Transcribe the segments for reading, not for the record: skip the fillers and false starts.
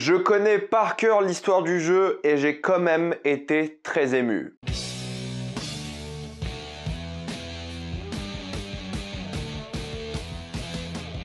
Je connais par cœur l'histoire du jeu et j'ai quand même été très ému.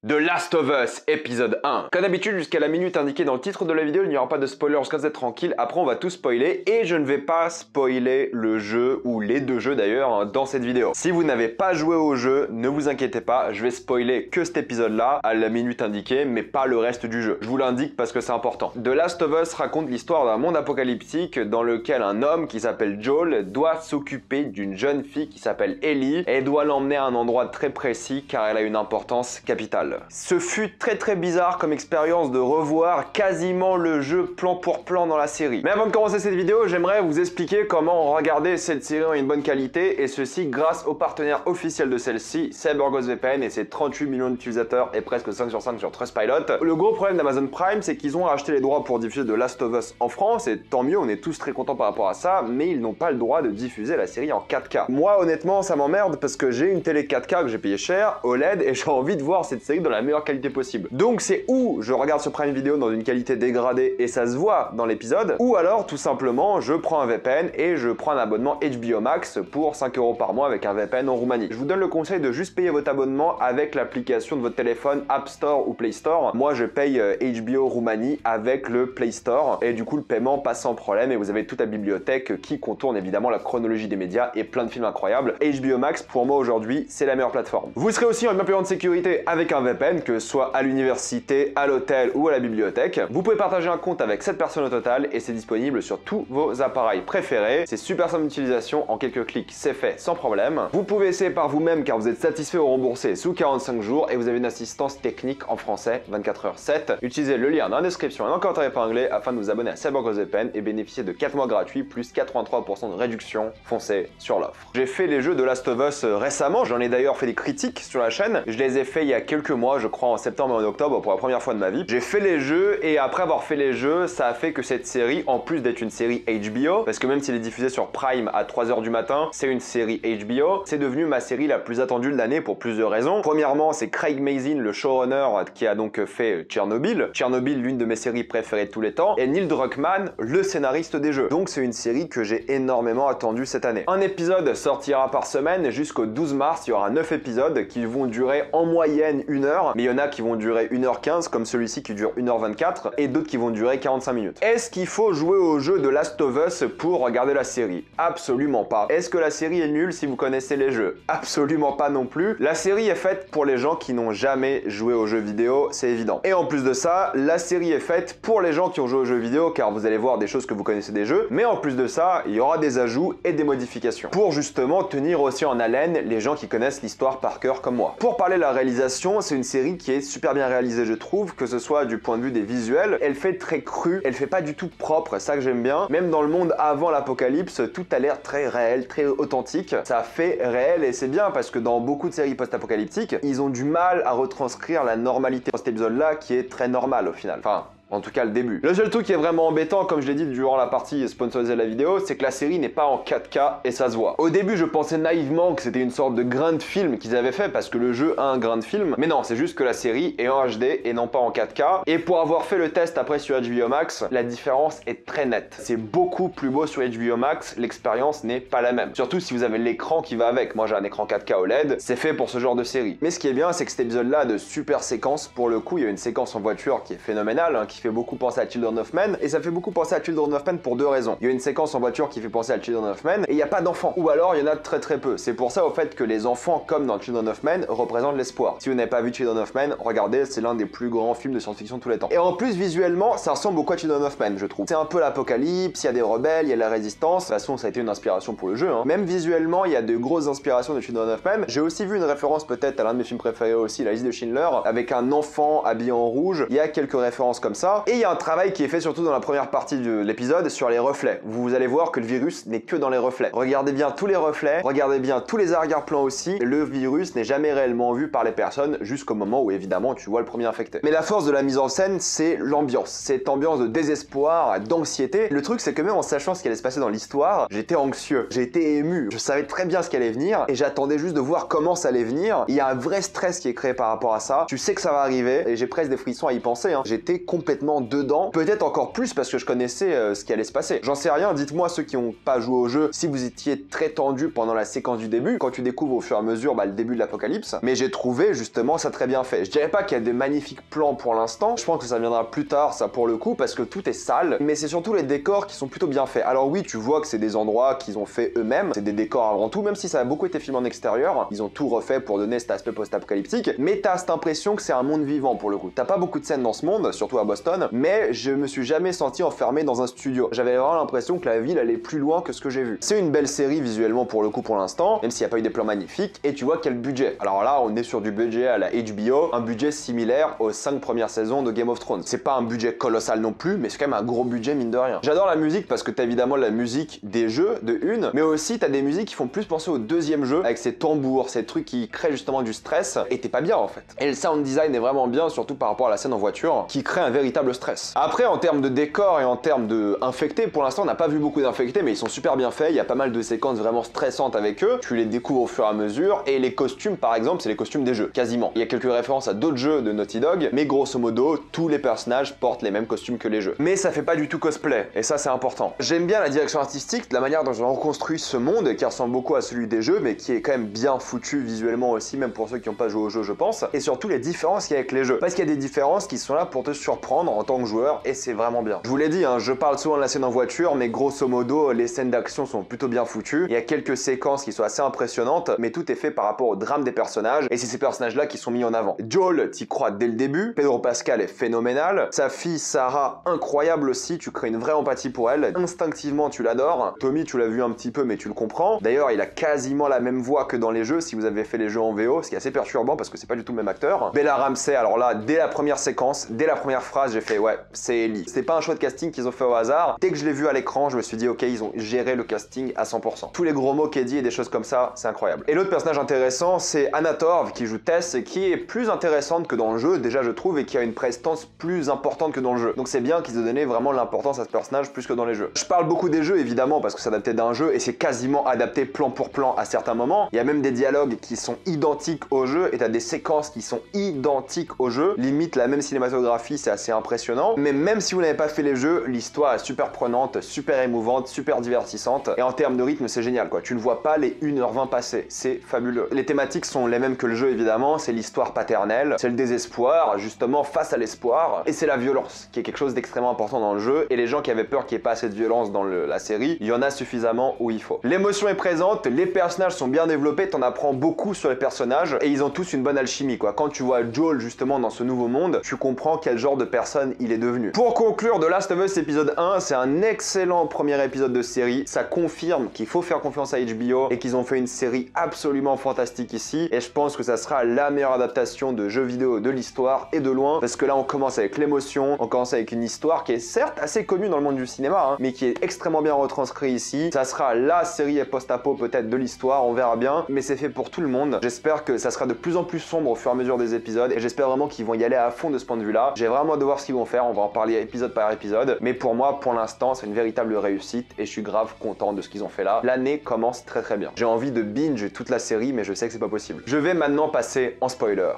The Last of Us, épisode 1. Comme d'habitude, jusqu'à la minute indiquée dans le titre de la vidéo, il n'y aura pas de spoiler, jusqu'à vous êtes tranquille. Après, on va tout spoiler et je ne vais pas spoiler le jeu, ou les deux jeux d'ailleurs, dans cette vidéo. Si vous n'avez pas joué au jeu, ne vous inquiétez pas, je vais spoiler que cet épisode-là à la minute indiquée, mais pas le reste du jeu. Je vous l'indique parce que c'est important. The Last of Us raconte l'histoire d'un monde apocalyptique dans lequel un homme qui s'appelle Joel doit s'occuper d'une jeune fille qui s'appelle Ellie et doit l'emmener à un endroit très précis car elle a une importance capitale. Ce fut très bizarre comme expérience de revoir quasiment le jeu plan pour plan dans la série. Mais avant de commencer cette vidéo, j'aimerais vous expliquer comment regarder cette série en une bonne qualité, et ceci grâce au partenaire officiel de celle-ci, CyberGhostVPN et ses 38 millions d'utilisateurs et presque 5 sur 5 sur Trustpilot. Le gros problème d'Amazon Prime, c'est qu'ils ont racheté les droits pour diffuser The Last of Us en France, et tant mieux, on est tous très contents par rapport à ça, mais ils n'ont pas le droit de diffuser la série en 4K. Moi, honnêtement, ça m'emmerde parce que j'ai une télé 4K que j'ai payé cher, OLED, et j'ai envie de voir cette série dans la meilleure qualité possible. Donc c'est ou je regarde ce Prime Video dans une qualité dégradée et ça se voit dans l'épisode, ou alors tout simplement je prends un VPN et je prends un abonnement HBO Max pour 5 € par mois avec un VPN en Roumanie. Je vous donne le conseil de juste payer votre abonnement avec l'application de votre téléphone App Store ou Play Store. Moi je paye HBO Roumanie avec le Play Store et du coup le paiement passe sans problème et vous avez toute la bibliothèque qui contourne évidemment la chronologie des médias et plein de films incroyables. HBO Max pour moi aujourd'hui c'est la meilleure plateforme. Vous serez aussi en bien payant de sécurité avec un VPN, que soit à l'université, à l'hôtel ou à la bibliothèque. Vous pouvez partager un compte avec 7 personnes au total et c'est disponible sur tous vos appareils préférés. C'est super simple d'utilisation, en quelques clics c'est fait sans problème. Vous pouvez essayer par vous-même car vous êtes satisfait ou remboursé sous 45 jours et vous avez une assistance technique en français 24h7. Utilisez le lien dans la description et dans le commentaire épinglé afin de vous abonner à CyberGhostVPN et bénéficier de 4 mois gratuits plus 83% de réduction. Foncez sur l'offre. J'ai fait les jeux de Last of Us récemment, j'en ai d'ailleurs fait des critiques sur la chaîne. Je les ai fait il y a quelques mois, je crois en septembre et en octobre pour la première fois de ma vie. J'ai fait les jeux et après avoir fait les jeux, ça a fait que cette série, en plus d'être une série HBO, parce que même s'il est diffusé sur Prime à 3 h du matin, c'est une série HBO, c'est devenu ma série la plus attendue de l'année pour plusieurs raisons. Premièrement, c'est Craig Mazin, le showrunner, qui a donc fait Tchernobyl. Tchernobyl, l'une de mes séries préférées de tous les temps, et Neil Druckmann, le scénariste des jeux. Donc c'est une série que j'ai énormément attendue cette année. Un épisode sortira par semaine jusqu'au 12 mars, il y aura 9 épisodes qui vont durer en moyenne 1 heure, mais il y en a qui vont durer 1h15 comme celui-ci qui dure 1h24 et d'autres qui vont durer 45 minutes. Est-ce qu'il faut jouer au jeu de Last of Us pour regarder la série? Absolument pas. Est-ce que la série est nulle si vous connaissez les jeux? Absolument pas non plus. La série est faite pour les gens qui n'ont jamais joué aux jeux vidéo, c'est évident. Et en plus de ça, la série est faite pour les gens qui ont joué aux jeux vidéo car vous allez voir des choses que vous connaissez des jeux, mais en plus de ça, il y aura des ajouts et des modifications pour justement tenir aussi en haleine les gens qui connaissent l'histoire par cœur comme moi. Pour parler de la réalisation, c'est une série qui est super bien réalisée, je trouve, que ce soit du point de vue des visuels. Elle fait très cru, elle fait pas du tout propre, ça que j'aime bien. Même dans le monde avant l'apocalypse, tout a l'air très réel, très authentique. Ça fait réel et c'est bien parce que dans beaucoup de séries post-apocalyptiques, ils ont du mal à retranscrire la normalité dans cet épisode-là qui est très normal au final. Enfin, en tout cas le début. Le seul truc qui est vraiment embêtant, comme je l'ai dit durant la partie sponsorisée de la vidéo, c'est que la série n'est pas en 4K et ça se voit. Au début je pensais naïvement que c'était une sorte de grain de film qu'ils avaient fait parce que le jeu a un grain de film, mais non, c'est juste que la série est en HD et non pas en 4K. Et pour avoir fait le test après sur HBO Max, la différence est très nette. C'est beaucoup plus beau sur HBO Max, l'expérience n'est pas la même. Surtout si vous avez l'écran qui va avec. Moi j'ai un écran 4K OLED, c'est fait pour ce genre de série. Mais ce qui est bien, c'est que cet épisode-là a de super séquences. Pour le coup, il y a une séquence en voiture qui est phénoménale, hein, qui fait beaucoup penser à Children of Men, et ça fait beaucoup penser à Children of Men pour deux raisons. Il y a une séquence en voiture qui fait penser à Children of Men, et il n'y a pas d'enfants, ou alors il y en a très peu. C'est pour ça au fait que les enfants, comme dans Children of Men, représentent l'espoir. Si vous n'avez pas vu Children of Men, regardez, c'est l'un des plus grands films de science-fiction de tous les temps. Et en plus, visuellement, ça ressemble beaucoup à Children of Men, je trouve. C'est un peu l'apocalypse, il y a des rebelles, il y a la résistance. De toute façon, ça a été une inspiration pour le jeu, hein. Même visuellement, il y a de grosses inspirations de Children of Men. J'ai aussi vu une référence peut-être à l'un de mes films préférés aussi, La liste de Schindler, avec un enfant habillé en rouge. Il y a quelques références comme ça. Et il y a un travail qui est fait surtout dans la première partie de l'épisode sur les reflets. Vous allez voir que le virus n'est que dans les reflets. Regardez bien tous les reflets, regardez bien tous les arrière-plans aussi. Le virus n'est jamais réellement vu par les personnes jusqu'au moment où évidemment tu vois le premier infecté. Mais la force de la mise en scène, c'est l'ambiance. Cette ambiance de désespoir, d'anxiété. Le truc, c'est que même en sachant ce qui allait se passer dans l'histoire, j'étais anxieux, j'ai été ému. Je savais très bien ce qui allait venir et j'attendais juste de voir comment ça allait venir. Il y a un vrai stress qui est créé par rapport à ça. Tu sais que ça va arriver et j'ai presque des frissons à y penser, hein. J'étais complètement complètement dedans, peut-être encore plus parce que je connaissais ce qui allait se passer. J'en sais rien, dites-moi ceux qui n'ont pas joué au jeu si vous étiez très tendu pendant la séquence du début, quand tu découvres au fur et à mesure le début de l'apocalypse, mais j'ai trouvé justement ça très bien fait. Je dirais pas qu'il y a de magnifiques plans pour l'instant, je pense que ça viendra plus tard ça pour le coup parce que tout est sale, mais c'est surtout les décors qui sont plutôt bien faits. Alors oui, tu vois que c'est des endroits qu'ils ont fait eux-mêmes, c'est des décors avant tout, même si ça a beaucoup été filmé en extérieur, ils ont tout refait pour donner cet aspect post-apocalyptique, mais t'as cette impression que c'est un monde vivant pour le coup. T'as pas beaucoup de scènes dans ce monde, surtout à Boston, mais je me suis jamais senti enfermé dans un studio. J'avais vraiment l'impression que la ville allait plus loin que ce que j'ai vu. C'est une belle série visuellement pour le coup pour l'instant, même s'il n'y a pas eu des plans magnifiques, et tu vois quel budget. Alors là, on est sur du budget à la HBO, un budget similaire aux 5 premières saisons de Game of Thrones. C'est pas un budget colossal non plus, mais c'est quand même un gros budget mine de rien. J'adore la musique parce que t'as évidemment la musique des jeux de une, mais aussi t'as des musiques qui font plus penser au deuxième jeu, avec ces tambours, ces trucs qui créent justement du stress, et t'es pas bien en fait. Et le sound design est vraiment bien, surtout par rapport à la scène en voiture, qui crée un véritable stress. Après, en termes de décor et en termes de infectés, pour l'instant on n'a pas vu beaucoup d'infectés, mais ils sont super bien faits, il y a pas mal de séquences vraiment stressantes avec eux, tu les découvres au fur et à mesure, et les costumes par exemple, c'est les costumes des jeux, quasiment. Il y a quelques références à d'autres jeux de Naughty Dog, mais grosso modo, tous les personnages portent les mêmes costumes que les jeux. Mais ça fait pas du tout cosplay, et ça c'est important. J'aime bien la direction artistique, la manière dont ils ont reconstruit ce monde, qui ressemble beaucoup à celui des jeux, mais qui est quand même bien foutu visuellement aussi, même pour ceux qui n'ont pas joué au jeu je pense, et surtout les différences qu'il y a avec les jeux. Parce qu'il y a des différences qui sont là pour te surprendre en tant que joueur, et c'est vraiment bien. Je vous l'ai dit, hein, je parle souvent de la scène en voiture, mais grosso modo, les scènes d'action sont plutôt bien foutues. Il y a quelques séquences qui sont assez impressionnantes, mais tout est fait par rapport au drame des personnages, et c'est ces personnages-là qui sont mis en avant. Joel, t'y crois dès le début, Pedro Pascal est phénoménal, sa fille Sarah, incroyable aussi, tu crées une vraie empathie pour elle, instinctivement tu l'adores. Tommy, tu l'as vu un petit peu, mais tu le comprends. D'ailleurs, il a quasiment la même voix que dans les jeux, si vous avez fait les jeux en VO, ce qui est assez perturbant parce que c'est pas du tout le même acteur. Bella Ramsey, alors là, dès la première séquence, dès la première phrase, j'ai fait ouais, c'est Ellie. C'est pas un choix de casting qu'ils ont fait au hasard. Dès que je l'ai vu à l'écran, je me suis dit ok, ils ont géré le casting à 100%. Tous les gros mots qu'elle dit et des choses comme ça, c'est incroyable. Et l'autre personnage intéressant, c'est Anna Torv qui joue Tess et qui est plus intéressante que dans le jeu, déjà je trouve, et qui a une prestance plus importante que dans le jeu. Donc c'est bien qu'ils aient donné vraiment l'importance à ce personnage plus que dans les jeux. Je parle beaucoup des jeux évidemment parce que c'est adapté d'un jeu et c'est quasiment adapté plan pour plan à certains moments. Il y a même des dialogues qui sont identiques au jeu et t'as des séquences qui sont identiques au jeu. Limite la même cinématographie, c'est assez impressionnant. Mais même si vous n'avez pas fait les jeux, l'histoire est super prenante, super émouvante, super divertissante. Et en termes de rythme, c'est génial quoi. Tu ne vois pas les 1h20 passer. C'est fabuleux. Les thématiques sont les mêmes que le jeu évidemment. C'est l'histoire paternelle, c'est le désespoir, justement face à l'espoir. Et c'est la violence, qui est quelque chose d'extrêmement important dans le jeu. Et les gens qui avaient peur qu'il n'y ait pas assez de violence dans la série, il y en a suffisamment où il faut. L'émotion est présente, les personnages sont bien développés, t'en apprends beaucoup sur les personnages et ils ont tous une bonne alchimie quoi. Quand tu vois Joel justement dans ce nouveau monde, tu comprends quel genre de personne il est devenu. Pour conclure, The Last of Us épisode 1, c'est un excellent premier épisode de série. Ça confirme qu'il faut faire confiance à HBO et qu'ils ont fait une série absolument fantastique ici. Et je pense que ça sera la meilleure adaptation de jeux vidéo de l'histoire et de loin. Parce que là, on commence avec l'émotion, on commence avec une histoire qui est certes assez connue dans le monde du cinéma, hein, mais qui est extrêmement bien retranscrite ici. Ça sera la série post-apo peut-être de l'histoire, on verra bien. Mais c'est fait pour tout le monde. J'espère que ça sera de plus en plus sombre au fur et à mesure des épisodes. Et j'espère vraiment qu'ils vont y aller à fond de ce point de vue-là. J'ai vraiment hâte de voir ce qu'ils vont faire. On va en parler épisode par épisode. Mais pour moi, pour l'instant, c'est une véritable réussite. Et je suis grave content de ce qu'ils ont fait là. L'année commence très très bien. J'ai envie de binge toute la série, mais je sais que c'est pas possible. Je vais maintenant passer en spoiler.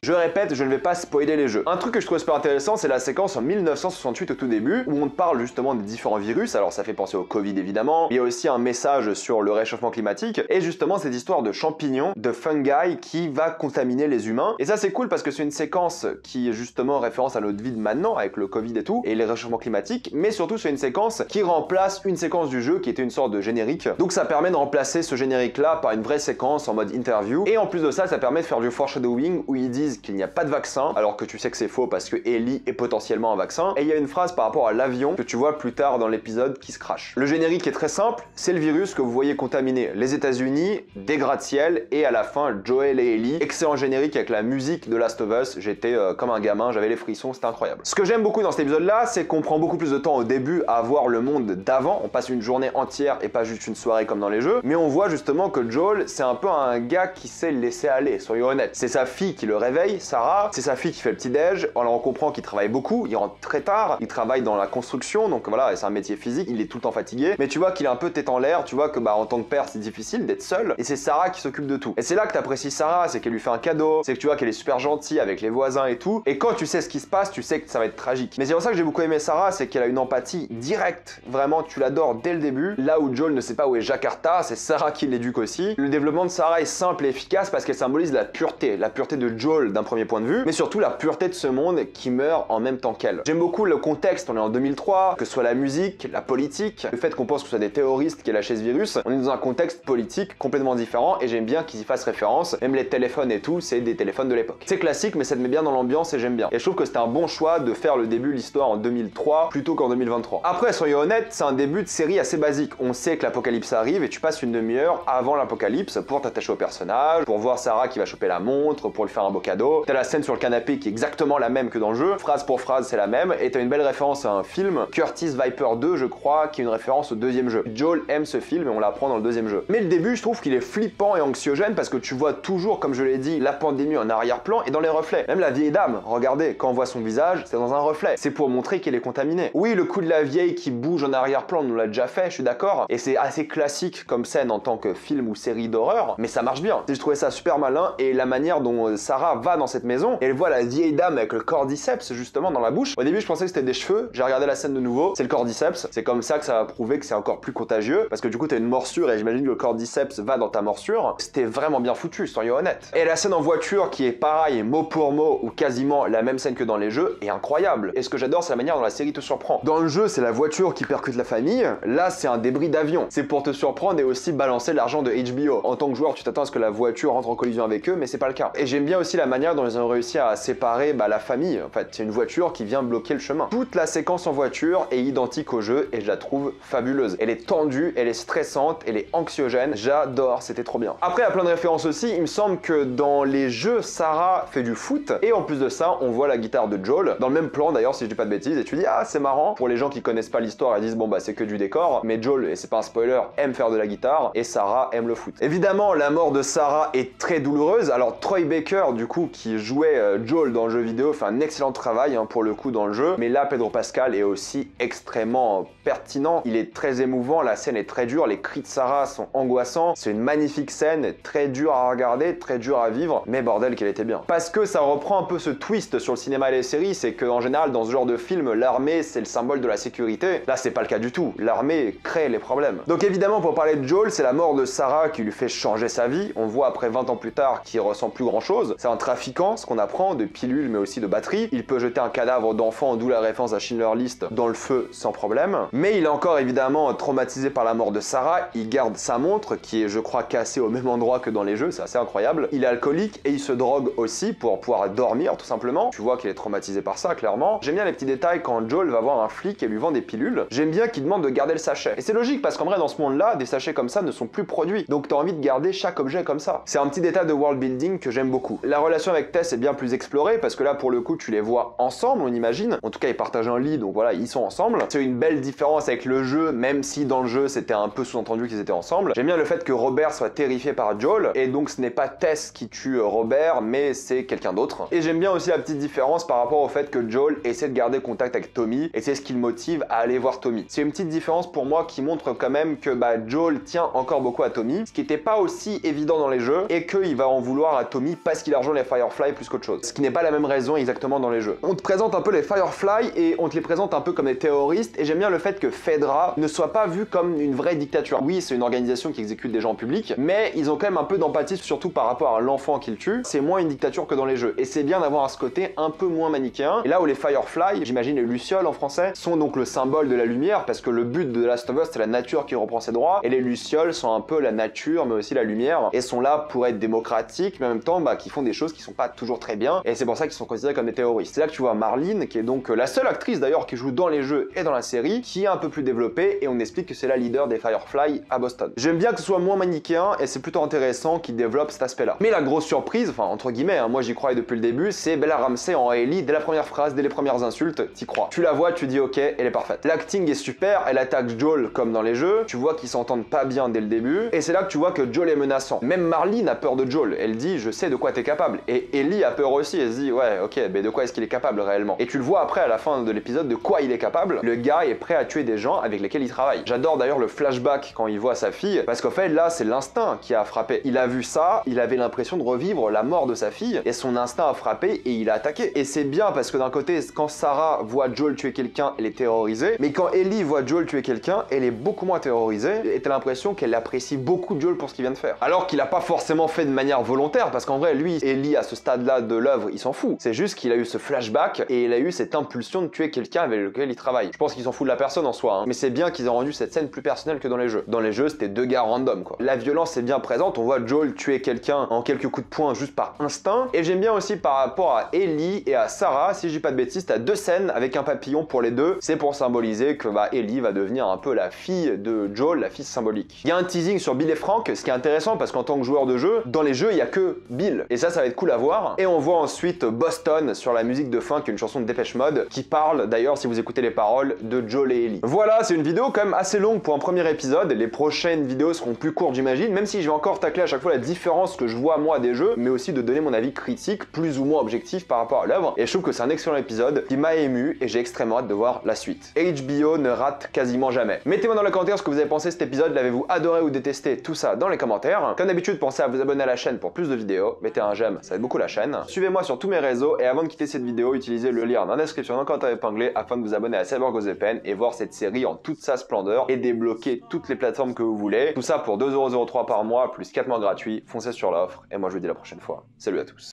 Je répète, je ne vais pas spoiler les jeux. Un truc que je trouve super intéressant, c'est la séquence en 1968 au tout début, où on te parle justement des différents virus. Alors ça fait penser au Covid évidemment, mais il y a aussi un message sur le réchauffement climatique, et justement cette histoire de champignons, de fungi qui va contaminer les humains. Et ça c'est cool parce que c'est une séquence qui est justement référence à notre vie de maintenant, avec le Covid et tout, et les réchauffements climatiques, mais surtout c'est une séquence qui remplace une séquence du jeu qui était une sorte de générique. Donc ça permet de remplacer ce générique là par une vraie séquence en mode interview, et en plus de ça, ça permet de faire du foreshadowing où ils disent qu'il n'y a pas de vaccin, alors que tu sais que c'est faux parce que Ellie est potentiellement un vaccin. Et il y a une phrase par rapport à l'avion que tu vois plus tard dans l'épisode qui se crache. Le générique est très simple, c'est le virus que vous voyez contaminer les États-Unis, des gratte-ciel et à la fin Joel et Ellie. Excellent générique avec la musique de Last of Us. J'étais comme un gamin, j'avais les frissons, c'était incroyable. Ce que j'aime beaucoup dans cet épisode-là, c'est qu'on prend beaucoup plus de temps au début à voir le monde d'avant. On passe une journée entière et pas juste une soirée comme dans les jeux, mais on voit justement que Joel, c'est un peu un gars qui sait le laisser aller, soyons honnêtes. C'est sa fille qui le réveille. réveille Sarah, c'est sa fille qui fait le petit-déj, alors on comprend qu'il travaille beaucoup, il rentre très tard, il travaille dans la construction, donc voilà, c'est un métier physique, il est tout le temps fatigué, mais tu vois qu'il est un peu tête en l'air, tu vois que en tant que père c'est difficile d'être seul, et c'est Sarah qui s'occupe de tout. Et c'est là que t'apprécies Sarah, c'est qu'elle lui fait un cadeau, c'est que tu vois qu'elle est super gentille avec les voisins et tout, et quand tu sais ce qui se passe, tu sais que ça va être tragique. Mais c'est pour ça que j'ai beaucoup aimé Sarah, c'est qu'elle a une empathie directe, vraiment tu l'adores dès le début, là où Joel ne sait pas où est Jakarta, c'est Sarah qui l'éduque aussi. Le développement de Sarah est simple et efficace parce qu'elle symbolise la pureté de Joel d'un premier point de vue, mais surtout la pureté de ce monde qui meurt en même temps qu'elle. J'aime beaucoup le contexte, on est en 2003, que ce soit la musique, la politique, le fait qu'on pense que ce soit des terroristes qui aient lâché ce virus, on est dans un contexte politique complètement différent et j'aime bien qu'ils y fassent référence, même les téléphones et tout, c'est des téléphones de l'époque. C'est classique mais ça te met bien dans l'ambiance et j'aime bien. Et je trouve que c'était un bon choix de faire le début de l'histoire en 2003 plutôt qu'en 2023. Après, soyons honnêtes, c'est un début de série assez basique. On sait que l'apocalypse arrive et tu passes une demi-heure avant l'apocalypse pour t'attacher au personnage, pour voir Sarah qui va choper la montre, pour lui faire un beau cadeau. T'as la scène sur le canapé qui est exactement la même que dans le jeu, phrase pour phrase c'est la même, et t'as une belle référence à un film, Curtis Viper 2 je crois, qui est une référence au deuxième jeu. Joel aime ce film et on l'apprend dans le deuxième jeu. Mais le début je trouve qu'il est flippant et anxiogène parce que tu vois toujours, comme je l'ai dit, la pandémie en arrière-plan et dans les reflets. Même la vieille dame, regardez, quand on voit son visage, c'est dans un reflet. C'est pour montrer qu'elle est contaminée. Oui, le coup de la vieille qui bouge en arrière-plan, on l'a déjà fait, je suis d'accord, et c'est assez classique comme scène en tant que film ou série d'horreur, mais ça marche bien. J'ai trouvé ça super malin et la manière dont Sarah va dans cette maison, et elle voit la vieille dame avec le cordyceps justement dans la bouche. Au début je pensais que c'était des cheveux, j'ai regardé la scène de nouveau, c'est le cordyceps, c'est comme ça que ça va prouver que c'est encore plus contagieux, parce que du coup t'as une morsure et j'imagine que le cordyceps va dans ta morsure. C'était vraiment bien foutu, soyons honnêtes. Et la scène en voiture qui est pareil, mot pour mot, ou quasiment la même scène que dans les jeux, est incroyable. Et ce que j'adore c'est la manière dont la série te surprend. Dans le jeu c'est la voiture qui percute la famille, là c'est un débris d'avion. C'est pour te surprendre et aussi balancer l'argent de HBO. En tant que joueur tu t'attends à ce que la voiture entre en collision avec eux, mais c'est pas le cas. Et j'aime bien aussi la manière dont ils ont réussi à séparer la famille. En fait c'est une voiture qui vient bloquer le chemin. Toute la séquence en voiture est identique au jeu et je la trouve fabuleuse. Elle est tendue, elle est stressante, elle est anxiogène, j'adore, c'était trop bien. Après il y a plein de références aussi, il me semble que dans les jeux Sarah fait du foot et en plus de ça on voit la guitare de Joel, dans le même plan d'ailleurs si je dis pas de bêtises, et tu dis ah c'est marrant, pour les gens qui connaissent pas l'histoire ils disent bon c'est que du décor, mais Joel, et c'est pas un spoiler, aime faire de la guitare et Sarah aime le foot. Évidemment la mort de Sarah est très douloureuse, alors Troy Baker du coup qui jouait Joel dans le jeu vidéo fait un excellent travail pour le coup dans le jeu, mais là Pedro Pascal est aussi extrêmement pertinent, il est très émouvant, la scène est très dure, les cris de Sarah sont angoissants, c'est une magnifique scène, très dure à regarder, très dure à vivre, mais bordel qu'elle était bien. Parce que ça reprend un peu ce twist sur le cinéma et les séries, c'est qu'en général dans ce genre de film, l'armée c'est le symbole de la sécurité, là c'est pas le cas du tout, l'armée crée les problèmes. Donc évidemment pour parler de Joel, c'est la mort de Sarah qui lui fait changer sa vie, on voit après 20 ans plus tard qu'il ressent plus grand chose, c'est un trafiquant, ce qu'on apprend, de pilules mais aussi de batteries, il peut jeter un cadavre d'enfant, d'où la référence à Schindler's List, dans le feu sans problème, mais il est encore évidemment traumatisé par la mort de Sarah, il garde sa montre qui est je crois cassée au même endroit que dans les jeux, c'est assez incroyable, il est alcoolique et il se drogue aussi pour pouvoir dormir tout simplement, tu vois qu'il est traumatisé par ça clairement. J'aime bien les petits détails quand Joel va voir un flic et lui vend des pilules, j'aime bien qu'il demande de garder le sachet, et c'est logique parce qu'en vrai dans ce monde là, des sachets comme ça ne sont plus produits, donc t'as envie de garder chaque objet comme ça. C'est un petit détail de world building que j'aime beaucoup. La relation avec Tess est bien plus explorée parce que là pour le coup tu les vois ensemble on imagine, en tout cas ils partagent un lit donc voilà ils sont ensemble, c'est une belle différence avec le jeu même si dans le jeu c'était un peu sous-entendu qu'ils étaient ensemble. J'aime bien le fait que Robert soit terrifié par Joel et donc ce n'est pas Tess qui tue Robert mais c'est quelqu'un d'autre. Et j'aime bien aussi la petite différence par rapport au fait que Joel essaie de garder contact avec Tommy et c'est ce qui le motive à aller voir Tommy. C'est une petite différence pour moi qui montre quand même que Joel tient encore beaucoup à Tommy, ce qui n'était pas aussi évident dans les jeux et qu'il va en vouloir à Tommy parce qu'il a rejoint les Firefly plus qu'autre chose. Ce qui n'est pas la même raison exactement dans les jeux. On te présente un peu les Firefly et on te les présente un peu comme des terroristes et j'aime bien le fait que Fedra ne soit pas vu comme une vraie dictature. Oui, c'est une organisation qui exécute des gens en public, mais ils ont quand même un peu d'empathie surtout par rapport à l'enfant qu'ils tuent. C'est moins une dictature que dans les jeux et c'est bien d'avoir ce côté un peu moins manichéen. Et là où les Firefly, j'imagine les Lucioles en français, sont donc le symbole de la lumière parce que le but de The Last of Us c'est la nature qui reprend ses droits et les Lucioles sont un peu la nature mais aussi la lumière et sont là pour être démocratiques mais en même temps qui font des choses qui sont pas toujours très bien et c'est pour ça qu'ils sont considérés comme des terroristes. C'est là que tu vois Marlene qui est donc la seule actrice d'ailleurs qui joue dans les jeux et dans la série qui est un peu plus développée et on explique que c'est la leader des Firefly à Boston. J'aime bien que ce soit moins manichéen et c'est plutôt intéressant qu'ils développent cet aspect là. Mais la grosse surprise, enfin entre guillemets, moi j'y croyais depuis le début, c'est Bella Ramsey en Ellie dès la première phrase, dès les premières insultes, t'y crois. Tu la vois, tu dis ok, elle est parfaite. L'acting est super, elle attaque Joel comme dans les jeux, tu vois qu'ils s'entendent pas bien dès le début et c'est là que tu vois que Joel est menaçant. Même Marlene a peur de Joel, elle dit je sais de quoi t'es capable et Et Ellie a peur aussi, elle se dit ouais ok, mais de quoi est-ce qu'il est capable réellement? Et tu le vois après à la fin de l'épisode de quoi il est capable. Le gars est prêt à tuer des gens avec lesquels il travaille. J'adore d'ailleurs le flashback quand il voit sa fille, parce qu'en fait là c'est l'instinct qui a frappé. Il a vu ça, il avait l'impression de revivre la mort de sa fille, et son instinct a frappé et il a attaqué. Et c'est bien parce que d'un côté, quand Sarah voit Joel tuer quelqu'un, elle est terrorisée, mais quand Ellie voit Joel tuer quelqu'un, elle est beaucoup moins terrorisée, et t'as l'impression qu'elle apprécie beaucoup Joel pour ce qu'il vient de faire. Alors qu'il a pas forcément fait de manière volontaire, parce qu'en vrai lui, Ellie à ce stade-là de l'œuvre, il s'en fout. C'est juste qu'il a eu ce flashback et il a eu cette impulsion de tuer quelqu'un avec lequel il travaille. Je pense qu'il s'en fout de la personne en soi, hein. Mais c'est bien qu'ils aient rendu cette scène plus personnelle que dans les jeux. Dans les jeux, c'était deux gars random quoi. La violence est bien présente, on voit Joel tuer quelqu'un en quelques coups de poing juste par instinct. Et j'aime bien aussi par rapport à Ellie et à Sarah, si je dis pas de bêtises, t'as deux scènes avec un papillon pour les deux. C'est pour symboliser que Ellie va devenir un peu la fille de Joel, la fille symbolique. Il y a un teasing sur Bill et Frank, ce qui est intéressant parce qu'en tant que joueur de jeu, dans les jeux, il y a que Bill. Et ça va être cool à voir. Et on voit ensuite Boston sur la musique de fin, qui est une chanson de Depeche Mode, qui parle d'ailleurs, si vous écoutez les paroles, de Joel et Ellie. Voilà, c'est une vidéo quand même assez longue pour un premier épisode. Les prochaines vidéos seront plus courtes, j'imagine, même si je vais encore tacler à chaque fois la différence que je vois moi des jeux, mais aussi de donner mon avis critique, plus ou moins objectif par rapport à l'œuvre. Et je trouve que c'est un excellent épisode qui m'a ému et j'ai extrêmement hâte de voir la suite. HBO ne rate quasiment jamais. Mettez-moi dans les commentaires ce que vous avez pensé de cet épisode, l'avez-vous adoré ou détesté, tout ça dans les commentaires. Comme d'habitude, pensez à vous abonner à la chaîne pour plus de vidéos, mettez un j'aime, ça aide beaucoup la chaîne. Suivez-moi sur tous mes réseaux et avant de quitter cette vidéo, utilisez le lien dans la description dans le commentaire épinglé afin de vous abonner à CyberGhostVPN et voir cette série en toute sa splendeur et débloquer toutes les plateformes que vous voulez. Tout ça pour 2,03€ par mois plus 4 mois gratuits. Foncez sur l'offre et moi je vous dis à la prochaine fois. Salut à tous.